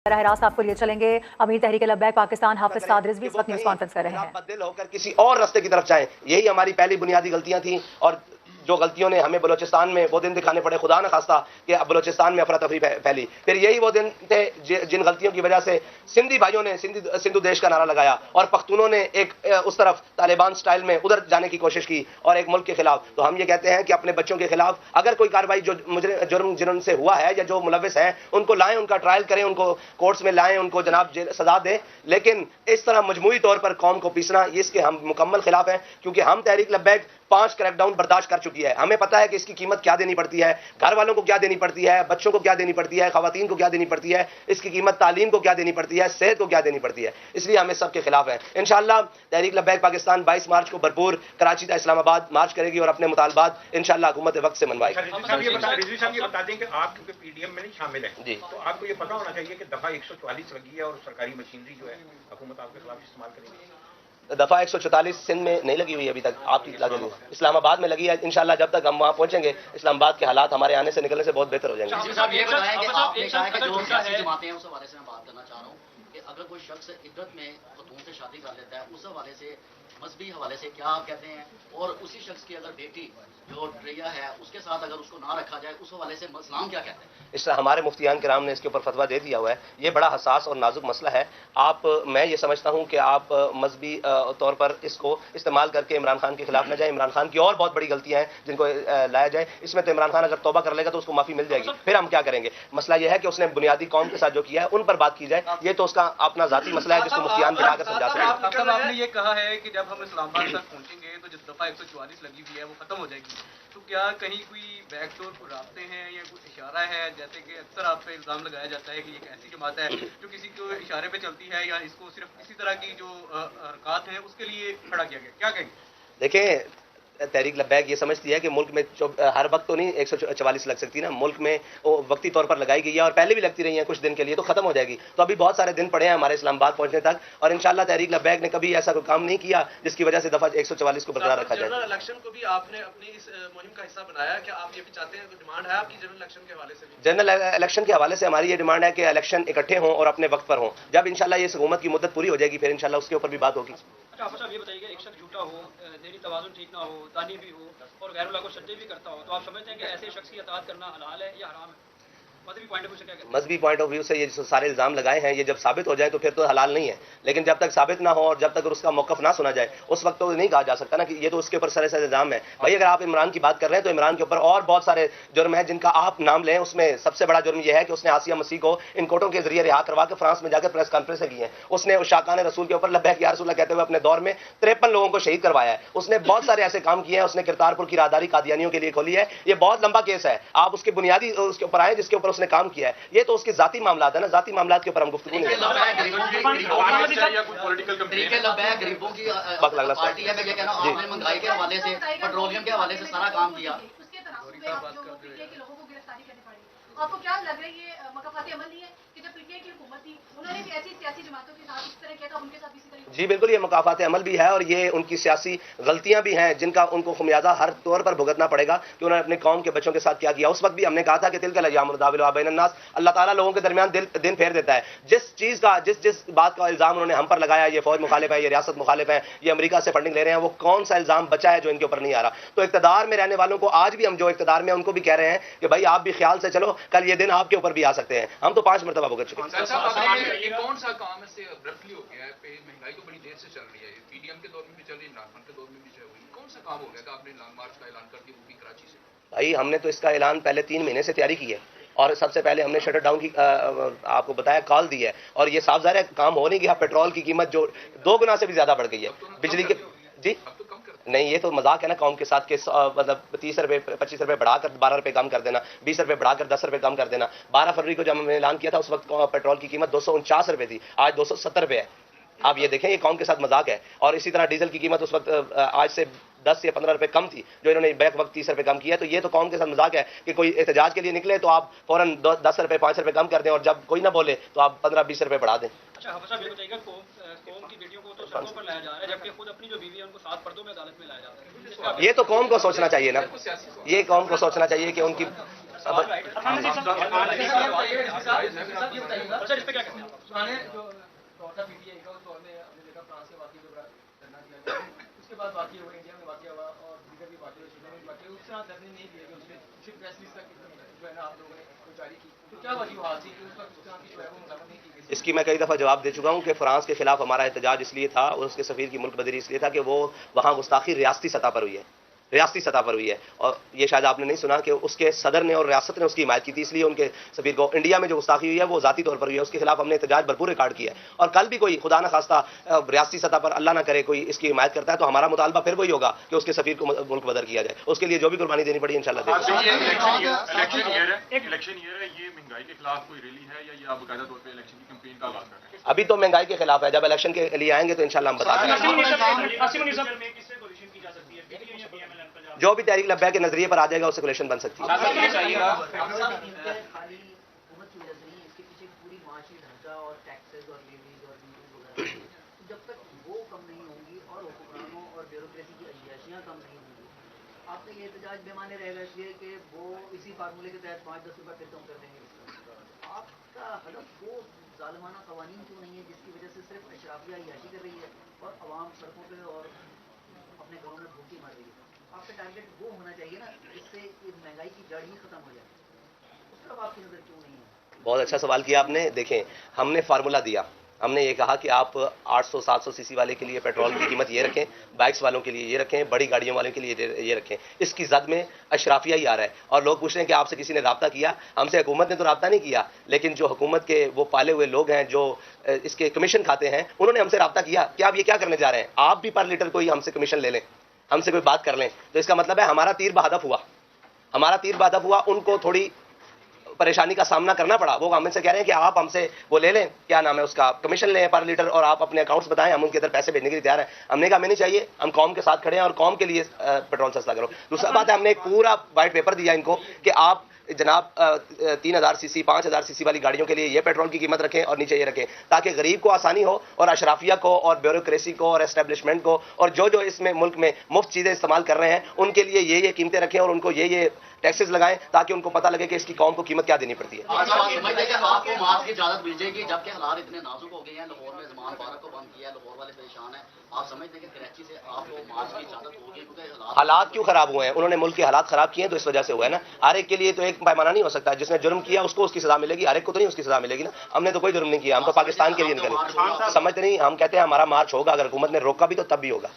राह रास्त आपको लिए चलेंगे। अमीर तहरीक लब्बैक पाकिस्तान हाफिज साद रिजवी इस वक्त न्यूज़ कॉन्फ्रेंस कर रहे हैं। बददिल होकर किसी और रास्ते की तरफ जाएं, यही हमारी पहली बुनियादी गलतियां थी और जो गलतियों ने हमें बलोचिस्तान में वो दिन दिखाने पड़े, खुदा न खास्ता कि अब बलोचिस्तान में अफरा तफरी फैली। फिर यही वो दिन थे जिन गलतियों की वजह से सिंधी भाइयों ने सिंधु देश का नारा लगाया और पख्तूनों ने एक उस तरफ तालिबान स्टाइल में उधर जाने की कोशिश की और एक मुल्क के खिलाफ। तो हम ये कहते हैं कि अपने बच्चों के खिलाफ अगर कोई कार्रवाई जो जुर्म जिनसे हुआ है या जो मुलविस हैं उनको लाएं, उनका ट्रायल करें, उनको कोर्ट्स में लाएं, उनको जनाब सजा दें। लेकिन इस तरह मजमूई तौर पर कौम को पीसना, इसके हम मुकम्मल खिलाफ हैं, क्योंकि हम तहरीक लब्बैक 5 क्रैकडाउन बर्दाश्त कर चुकी है। हमें पता है कि इसकी कीमत क्या देनी पड़ती है, घर वालों को क्या देनी पड़ती है, बच्चों को क्या देनी पड़ती है, खवातीन को क्या देनी पड़ती है, इसकी कीमत तालीम को क्या देनी पड़ती है, सेहत को क्या देनी पड़ती है। इसलिए हमें सबके खिलाफ है। इंशाअल्लाह तहरीक लब्बैक पाकिस्तान 22 मार्च को भरपूर कराची से इस्लामाबाद मार्च करेगी और अपने मुतालबात इंशाअल्लाह हुकूमत वक्त से मनवाएगी। ये बता दें कि आप क्योंकि पीडीएम में नहीं शामिल हैं जी, तो आपको ये पता होना चाहिए कि दफा 144 लगी है और सरकारी मशीनरी जो है हुकूमत आपके खिलाफ इस्तेमाल करेगी। दफा 144 सिंध में नहीं लगी हुई अभी तक, आपकी लगी हुई इस्लामाबाद में लगी है। इंशाल्लाह जब तक हम वहाँ पहुंचेंगे इस्लामाबाद के हालात हमारे आने से निकलने से बहुत बेहतर हो जाएंगे। अगर कोई शख्स इद्दत में खतून से शादी कर लेता है उस हवाले से मजहबी हवाले से क्या आप कहते हैं, और उसी शख्स की अगर बेटी जो ड्रिया है उसके साथ अगर उसको ना रखा जाए उस हवाले से इस्लाम क्या कहते हैं? इस हमारे मुफ्तियान किराम ने इसके ऊपर फतवा दे दिया हुआ है। ये बड़ा हसास और नाजुक मसला है। मैं ये समझता हूँ कि आप मजहबी तौर पर इसको इस्तेमाल करके इमरान खान के खिलाफ न जाए। इमरान खान की और बहुत बड़ी गलतियां हैं जिनको लाया जाए। इसमें तो इमरान खान अगर तौबा कर लेगा तो उसको माफी मिल जाएगी, फिर हम क्या करेंगे। मसला यह है कि उसने बुनियादी कौम के साथ जो किया है उन पर बात की जाए। ये तो उसका अपना जाती मसला है जिसको मुफ्तियान बिठाकर समझा सकते हैं। आपने ये कहा है कि जब हम इस्लामाबाद तक पहुंचेंगे तो जिस दफा 144 लगी हुई है वो खत्म हो जाएगी, तो क्या कहीं कोई बैकडोर को रास्ते हैं या कुछ इशारा है? जैसे कि अक्सर आप पे इल्जाम लगाया जाता है कि एक ऐसी जमात है जो किसी को इशारे पे चलती है या इसको सिर्फ इसी तरह की जो हरकत है उसके लिए खड़ा किया गया, क्या कहेंगे? देखें, तहरीक लब्बैक ये समझती है कि मुल्क में हर वक्त तो नहीं 144 लग सकती ना, मुल्क में वो वक्ती तौर पर लगाई गई है और पहले भी लगती रही है कुछ दिन के लिए, तो खत्म हो जाएगी। तो अभी बहुत सारे दिन पड़े हैं हमारे इस्लामाबाद पहुंचने तक और इंशाल्लाह तहरीक लब्बैक ने कभी ऐसा कोई काम नहीं किया जिसकी वजह से दफा 144 को बरकरार रखा जाए। जनरल इलेक्शन को भी आपने अपनी इस मुहिम का हिस्सा बनाया, क्या आप ये भी चाहते हैं, डिमांड है आपकी जनरल इलेक्शन के हवाले से? जनरल इलेक्शन के हवाले से हमारी ये डिमांड है कि इलेक्शन इकट्ठे हों और अपने वक्त पर हों। जब इंशाल्लाह ये हुकूमत की मुद्दत पूरी हो जाएगी फिर इंशाल्लाह उसके ऊपर भी बात होगी। अच्छा आप ये बताइए, एक शख्स झूठा हो, देरी तवाज़ुन ठीक ना हो, तानी भी हो और गैरुल्लाह को सज्जे भी करता हो, तो आप समझते हैं कि ऐसे शख्स की अताअत करना हलाल है या हराम है? मजहबी पॉइंट ऑफ व्यू से क्या कहते हैं? मजहबी पॉइंट ऑफ व्यू से ये जो सारे इल्जाम लगाए हैं ये जब साबित हो जाए तो फिर तो हलाल नहीं है, लेकिन जब तक साबित ना हो और जब तक उसका मौक़िफ़ ना सुना जाए उस वक्त तो नहीं कहा जा सकता ना कि ये तो उसके ऊपर सरे से इल्जाम है। भाई अगर आप इमरान की बात कर रहे हैं तो इमरान के ऊपर और बहुत सारे जुर्म हैं जिनका आप नाम लें। उसमें सबसे बड़ा जुर्म यह है कि उसने आसिया मसीह को इन कोर्टों के जरिए रिहा करवा के फ्रांस में जाकर प्रेस कॉन्फ्रेंस की है। उसने उस शाकान रसूल के ऊपर लब्बैक या रसूल कहते हुए अपने दौर में 53 लोगों को शहीद करवाया है। उसने बहुत सारे ऐसे काम किए हैं। उसने करतारपुर की राहदारी कादियानियों के लिए खोली है। ये बहुत लंबा केस है, आप उसके बुनियादी उसके ऊपर आए जिसके ऊपर उसने काम किया है। ये तो उसके जाती मामलात है ना, जाती मामलात के ऊपर हम गुफ्तगू नहीं गरीबों की पार्टी है, मैं क्या कहना, आपने महंगाई के हवाले से, पेट्रोलियम के हवाले से सारा काम किया। आपको क्या लग रहा है ये मकाफाती अमल नहीं है कि जब पीटीआई की हुकूमत थी उन्होंने भी ऐसी सियासी जमातों के साथ इस तरह किया था, उनके साथ इसी तरह? जी बिल्कुल, ये मकाफात अमल भी है और ये उनकी सियासी गलतियां भी हैं जिनका उनको खमियाजा हर तौर पर भुगतना पड़ेगा कि उन्होंने अपने कौम के बच्चों के साथ क्या किया। उस वक्त भी हमने कहा था कि तिलकल अय्यामुन नुदाविलुहा बैनन्नास, अल्लाह ताला लोगों के दरमियान दिन फेर देता है। जिस चीज़ का जिस बात का इल्ज़ाम उन्होंने हम पर लगाया, ये फौज मुखालिफ है, ये रियासत मुखालिफ है, ये अमेरिका से फंडिंग ले रहे हैं, वो कौन सा इल्ज़ाम बचा है जो इनके ऊपर नहीं आ रहा। तो इक़्तिदार में रहने वालों को आज भी हम जो इक़्तिदार में उनको भी कह रहे हैं कि भाई आप भी ख्याल से चलो, कल ये दिन आपके ऊपर भी आ सकते हैं। हम तो 5 मरतबा भुगत चुके हैं। ये कौन सा काम है अब्रप्टली हो गया है? महंगाई तो बड़ी देर से चल रही है, पीडीएम के दौर में भी चल रही है, इमरान खान के दौर में भी चल रही है। कौन सा काम हो गया था आपने लॉन्ग मार्च का ऐलान कर दिया वो भी कराची से? भाई हमने तो इसका ऐलान पहले 3 महीने से तैयारी की है और सबसे पहले हमने शटर डाउन की आपको बताया कॉल दी है और ये साफ ज़ाहिर है काम हो नहीं गया। पेट्रोल की कीमत जो 2 गुना से भी ज्यादा बढ़ गई है, बिजली के जी नहीं, ये तो मजाक है ना कौम के साथ के मतलब 30 रुपये 25 रुपये बढ़ाकर 12 रुपये कम कर देना, 20 रुपये बढ़ाकर 10 रुपये कम कर देना। 12 फरवरी को जब हमने ऐलान किया था उस वक्त पेट्रोल की कीमत 249 रुपये थी, आज 270 रुपये है। आप ये देखें ये कौम के साथ मजाक है। और इसी तरह डीजल की कीमत उस वक्त आज से 10 या 15 रुपये कम थी जो इन्होंने बैक वक्त 30 रुपये कम किया। तो ये तो कौम के साथ मजाक है कि कोई एहतजाज के लिए निकले तो आप फौरन 10 रुपये 5 रुपये कम कर दें और जब कोई ना बोले तो आप 15-20 रुपये बढ़ा दें। अच्छा हाफिज़ साहब ये बताइएगा, कौम की बेटियों को तो सड़कों पर लाया जा रहा है जबकि खुद अपनी जो बीवी है उनको 7 पर्दों में अदालत में लाया जाता है। ये तो कौम को सोचना चाहिए ना, ये कौम को सोचना चाहिए कि उनकी इसकी मैं कई दफ़ा जवाब दे चुका हूं कि फ्रांस के खिलाफ हमारा एहतजाज इसलिए था और उसके सफ़ीर की मुल्क बदरी इसलिए था कि वो वहाँ गुस्ताखी रियासती सतह पर हुई है, रियासती सतह पर हुई है। और ये शायद आपने नहीं सुना कि उसके सदर ने और रियासत ने उसकी हिमायत की थी, इसलिए उनके सफ़ीर को इंडिया में जो गुस्ताखी हुई है वो ज़ाती तौर पर हुई है, उसके खिलाफ हमने एहतजाज भरपूर रिकॉर्ड किया है। और कल भी कोई खुदा न खास्ता रियासती सतह पर अल्लाह ना करे कोई इसकी हिमायत करता है तो हमारा मुतालबा फिर वही होगा कि उसके सफ़ीर को मुल्क बदर किया जाए। उसके लिए जो भी कुर्बानी देनी पड़ी इंशाल्लाह देंगे। इलेक्शन ईयर है, ये महंगाई के खिलाफ कोई रैली है या ये आप बाकायदा तौर पे इलेक्शन की कैंपेन का आगाज कर रहे हैं? अभी तो महंगाई के खिलाफ है, जब इलेक्शन के लिए आएंगे तो इंशाल्लाह हम बता देंगे। जो भी तहरीक लब्बैक के नजरिए पर आ जाएगा उससे कोलिशन बन सकती है। आपका ये एहतजाज बेमाने रहेगा इसलिए कि वो इसी फार्मूले के तहत 5-10 रुपये फिर कम कर देंगे। आपका हदफ वो जालिमाना कवानीन क्यों नहीं है जिसकी वजह से सिर्फ अशराफिया अय्याशी कर रही है और अवाम सड़कों पे और अपने घरों में भूखी मर रही है? आपका टारगेट वो होना चाहिए ना जिससे ये महंगाई की जड़ ही खत्म हो जाए। उस तरफ आपकी नज़र क्यों नहीं है? बहुत अच्छा सवाल किया आपने। देखें, हमने फार्मूला दिया, हमने ये कहा कि आप 800-700 सीसी वाले के लिए पेट्रोल की कीमत ये रखें, बाइक्स वालों के लिए ये रखें, बड़ी गाड़ियों वालों के लिए ये रखें। इसकी जद में अशराफिया ही आ रहा है और लोग पूछ रहे हैं कि आपसे किसी ने रब्ता किया? हमसे हुकूमत ने तो रब्ता नहीं किया, लेकिन जो हुकूमत के वो पाले हुए लोग हैं जो इसके कमीशन खाते हैं उन्होंने हमसे रब्ता किया कि आप ये क्या करने जा रहे हैं, आप भी पर लीटर कोई हमसे कमीशन ले लें, हमसे कोई बात कर लें। तो इसका मतलब है हमारा तीर बहदफ हुआ, हमारा तीर बहदफ हुआ। उनको थोड़ी परेशानी का सामना करना पड़ा। वो हमसे कह रहे हैं कि आप हमसे वो ले लें, क्या नाम है उसका, कमीशन लें पर लीटर और आप अपने अकाउंट्स बताएं, हम उनके अंदर पैसे भेजने के लिए तैयार हैं। हमने कहा हमें नहीं चाहिए, हम कौम के साथ खड़े हैं और कौम के लिए पेट्रोल सस्ता करो। दूसरा बात है, हमने एक पूरा वाइट पेपर दिया इनको कि आप जनाब 3000 सीसी 5000 सीसी वाली गाड़ियों के लिए ये पेट्रोल की कीमत रखें और नीचे ये रखें, ताकि गरीब को आसानी हो और अशराफिया को और ब्यूरोक्रेसी को और एस्टेब्लिशमेंट को और जो इसमें मुल्क में मुफ्त चीज़ें इस्तेमाल कर रहे हैं उनके लिए ये कीमतें रखें और उनको ये टैक्सेस लगाएं, ताकि उनको पता लगे कि इसकी कौम को कीमत क्या देनी पड़ती है। आज आप समझते हैं कि आपको मार्च की इजाजत मिल जाएगी जबकि हालात इतने नाजुक हो गए हैं, लाहौर में जमान बारक को बंद किया है, लाहौर वाले परेशान हैं, आप समझते हैं कि कराची से आपको मार्च की इजाजत होगी क्योंकि हालात क्यों खराब हुए हैं? उन्होंने मुल्क के हालात खराब किए हैं तो इस वजह से हुआ है ना। हर एक के लिए तो एक पैमाना नहीं हो सकता, जिसने जुर्म किया उसको उसकी सजा मिलेगी, हर एक को तो नहीं उसकी सजा मिलेगी ना। हमने तो कोई जुर्म नहीं किया, हम तो पाकिस्तान के लिए निकले। समझते नहीं, हम कहते हैं हमारा मार्च होगा, अगर हुकूमत ने रोका भी तो तब भी होगा।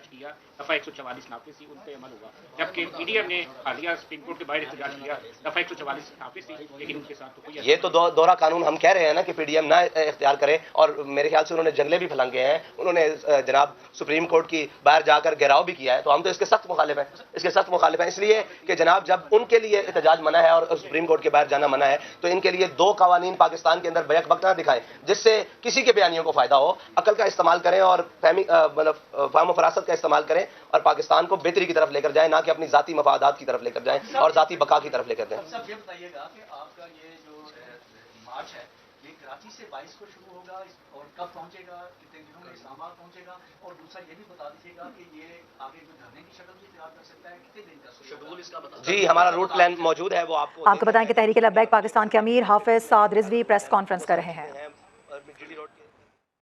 किया दफा 144 नाफिज थी, उन पे अमल हुआ, जबकि पीडीएम ने हालिया सुप्रीम कोर्ट के बाहर एहतजाज किया, दफा 144 नाफिज थी, लेकिन उनके साथ तो कोई ये तो दोहरा कानून हम कह रहे हैं ना कि पीडीएम ना इख्तियार करे, और मेरे ख्याल से उन्होंने जंगले भी फैलांगे हैं, उन्होंने जनाब सुप्रीम कोर्ट की बाहर जाकर घेराव भी किया है, तो हम तो इसके सख्त मुखालिफ हैं, इसलिए कि जनाब जब उनके लिए एहतजाज मना है और सुप्रीम कोर्ट के बाहर जाना मना है तो इनके लिए दो कवानीन पाकिस्तान के अंदर बैक वक्त ना दिखाएं जिससे किसी के बयानियों को फायदा हो। अकल का इस्तेमाल करें और फहम फरासत का इस्तेमाल करें और पाकिस्तान को बेहतरी की तरफ लेकर जाएं, ना कि अपनी जाती मफादात की तरफ लेकर जाएं और जाती बका की तरफ लेकर जाएं। सब ये बताइएगा कि आपका ये जो मार्च है ये कराची से 22 को शुरू होगा और कब पहुंचेगा, कितने दिनों में इस्लामाबाद पहुंचेगा, और दूसरा ये भी बता दीजिएगा कि ये आगे जो धरने की शक्ल भी तैयार कर सकता है, कितने दिन का शेड्यूल इसका बता। जी, हमारा रूट प्लान मौजूद है, वो आपको बताएं कि तहरीक लब्बैक पाकिस्तान के अमीर हाफिज साद रिजवी प्रेस कॉन्फ्रेंस कर रहे हैं।